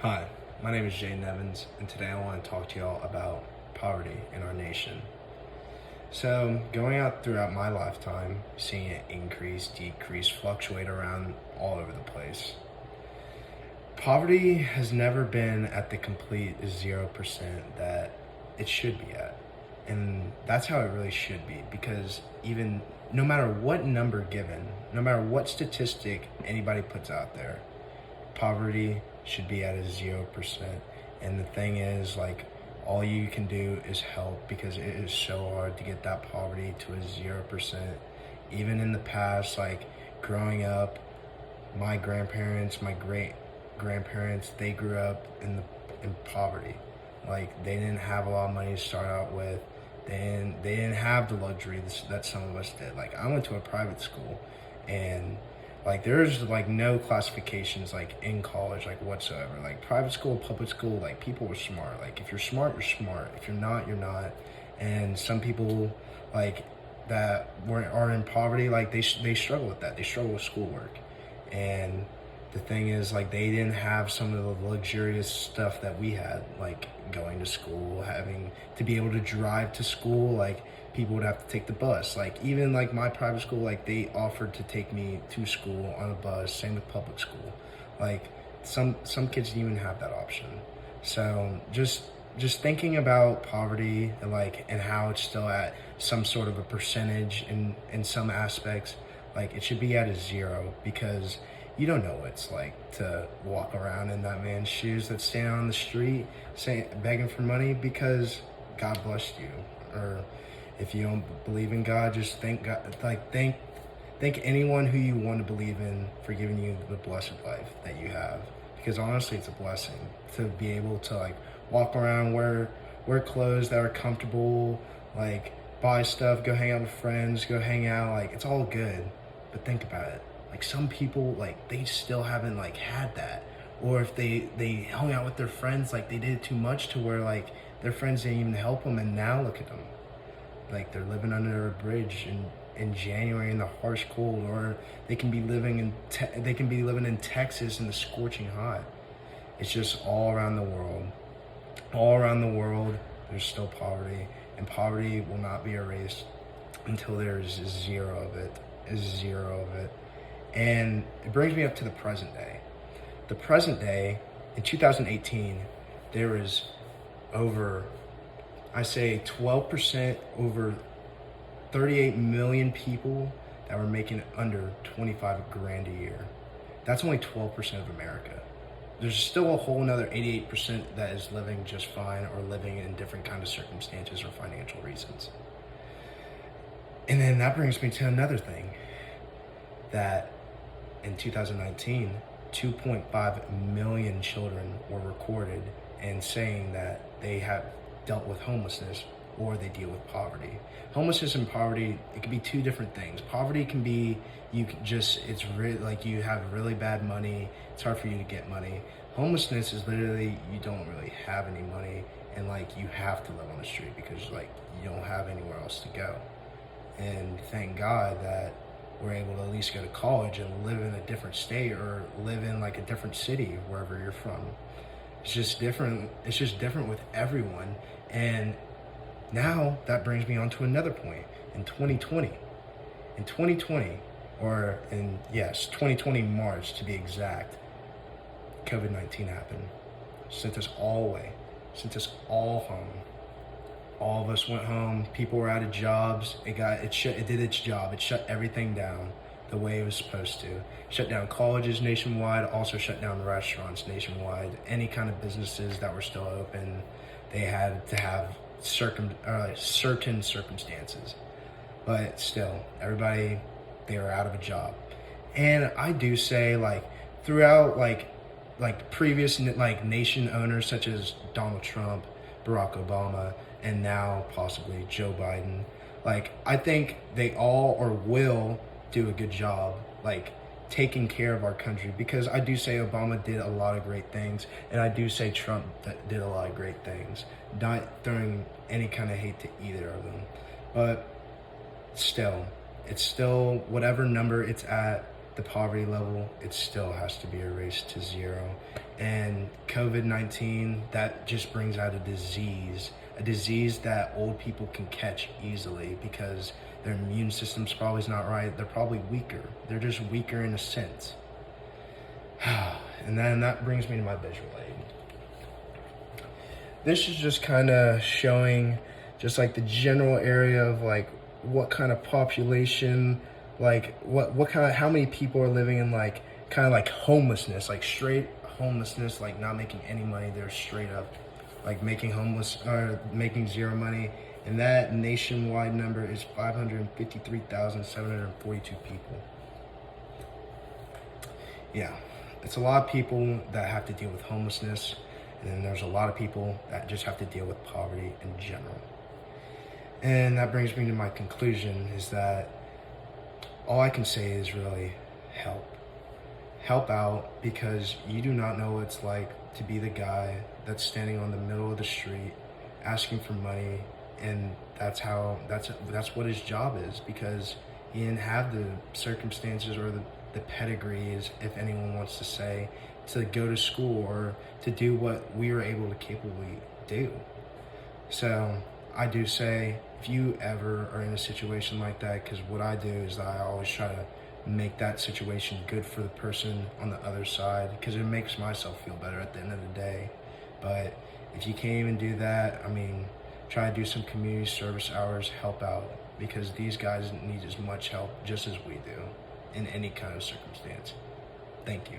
Hi, my name is Jay Nevins, and today I want to talk to y'all about poverty in our nation. So, going out throughout my lifetime, seeing it increase, decrease, fluctuate around all over the place. Poverty has never been at the complete 0% that it should be at. And that's how it really should be, because even no matter what number given, no matter what statistic anybody puts out there, poverty should be at a 0%. And the thing is, like, all you can do is help, because it is so hard to get that poverty to a 0%. Even in the past, like growing up, my grandparents, my great grandparents, they grew up in poverty. Like, they didn't have a lot of money to start out with. They didn't have the luxury that some of us did. Like, I went to a private school, and like there's like no classifications like in college like whatsoever. Like private school, public school, like people were smart. Like if you're smart, you're smart. If you're not, you're not. And some people like are in poverty, like they struggle with that. They struggle with schoolwork. And the thing is, like, they didn't have some of the luxurious stuff that we had, like going to school, having to be able to drive to school. Like, people would have to take the bus. Like, even like my private school, like they offered to take me to school on a bus. Same with public school. Like, some kids didn't even have that option. So just thinking about poverty and how it's still at some sort of a percentage in some aspects, like it should be at a 0, because you don't know what it's like to walk around in that man's shoes that's standing on the street begging for money because God blessed you. Or if you don't believe in God, just thank God. Like, thank anyone who you want to believe in for giving you the blessed life that you have, because honestly it's a blessing to be able to like walk around, wear clothes that are comfortable, like buy stuff, go hang out with friends, go hang out. Like, it's all good, but think about it. Like, some people, like, they still haven't like had that. Or if they hung out with their friends, like they did too much to where like their friends didn't even help them, and now look at them. Like, they're living under a bridge in January in the harsh cold, or they can be living in Texas in the scorching hot. It's just all around the world. All around the world, there's still poverty, and poverty will not be erased until there's a zero of it. And it brings me up to the present day. The present day, in 2018, there is over, I say 12%, over 38 million people that were making under 25 grand a year. That's only 12% of America. There's still a whole another 88% that is living just fine, or living in different kind of circumstances or financial reasons. And then that brings me to another thing, that in 2019, 2.5 million children were recorded and saying that they have dealt with homelessness, or they deal with poverty. Homelessness and poverty, it can be two different things. Poverty can be, it's really like you have really bad money, it's hard for you to get money. Homelessness is literally you don't really have any money, and like you have to live on the street because like you don't have anywhere else to go. And thank God that we're able to at least go to college and live in a different state, or live in like a different city, wherever you're from. It's just different with everyone. And now that brings me on to another point. In 2020, or in 2020 March to be exact, COVID-19 happened. Sent us all away, sent us all home. All of us went home. People were out of jobs. It did its job. It shut everything down the way it was supposed to. Shut down colleges nationwide, also shut down restaurants nationwide. Any kind of businesses that were still open, they had to have certain circumstances. But still, everybody, they were out of a job. And I do say, like, throughout like previous like nation owners such as Donald Trump, Barack Obama, and now possibly Joe Biden, like, I think they all or will do a good job like taking care of our country, because I do say Obama did a lot of great things, and I do say Trump did a lot of great things, not throwing any kind of hate to either of them. But still, it's still whatever number it's at, the poverty level, it still has to be erased to zero. And COVID-19, that just brings out a disease that old people can catch easily because their immune system's probably not right. They're probably weaker. They're just weaker in a sense. And then that brings me to my visual aid. This is just kind of showing just like the general area of like what kind of population, like what kind of, how many people are living in like kind of like homelessness, like straight homelessness, like not making any money. They're straight up like making homeless or making zero money. And that nationwide number is 553,742 people. Yeah, it's a lot of people that have to deal with homelessness. And then there's a lot of people that just have to deal with poverty in general. And that brings me to my conclusion is that all I can say is really help. Help out, because you do not know what it's like to be the guy that's standing on the middle of the street asking for money, and that's what his job is, because he didn't have the circumstances or the pedigrees, if anyone wants to say, to go to school or to do what we were able to capably do. So I do say, if you ever are in a situation like that, because what I do is I always try to make that situation good for the person on the other side, because it makes myself feel better at the end of the day. But if you can't even do that, I mean, try to do some community service hours, help out, because these guys need as much help just as we do in any kind of circumstance. Thank you.